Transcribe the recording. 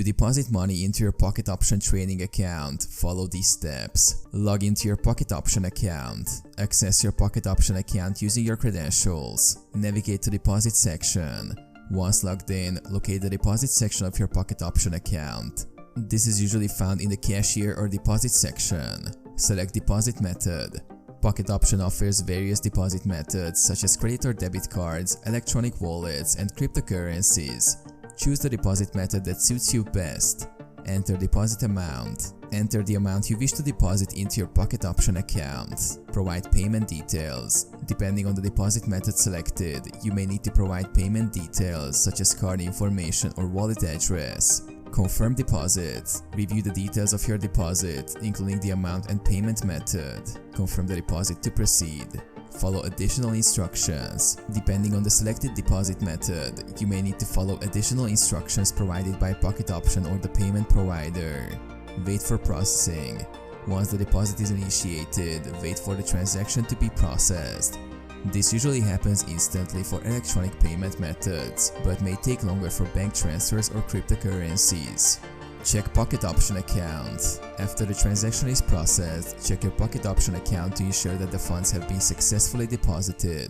deposit money into your Pocket Option trading account, follow these steps. Log into your Pocket Option account. Access your Pocket Option account using your credentials. Navigate to deposit section. Once logged in, locate the deposit section of your Pocket Option account. This is usually found in the cashier or deposit section. Select deposit method. Pocket Option offers various deposit methods such as credit or debit cards, electronic wallets, and cryptocurrencies. Choose the deposit method that suits you best. Enter deposit amount. Enter the amount you wish to deposit into your Pocket Option account. Provide payment details. Depending on the deposit method selected, you may need to provide payment details such as card information or wallet address. Confirm deposit. Review the details of your deposit, including the amount and payment method. Confirm the deposit to proceed. Follow additional instructions. Depending on the selected deposit method, you may need to follow additional instructions provided by Pocket Option or the payment provider. Wait for processing. Once the deposit is initiated, wait for the transaction to be processed. This usually happens instantly for electronic payment methods, but may take longer for bank transfers or cryptocurrencies. Check Pocket Option account. After the transaction is processed, check your Pocket Option account to ensure that the funds have been successfully deposited.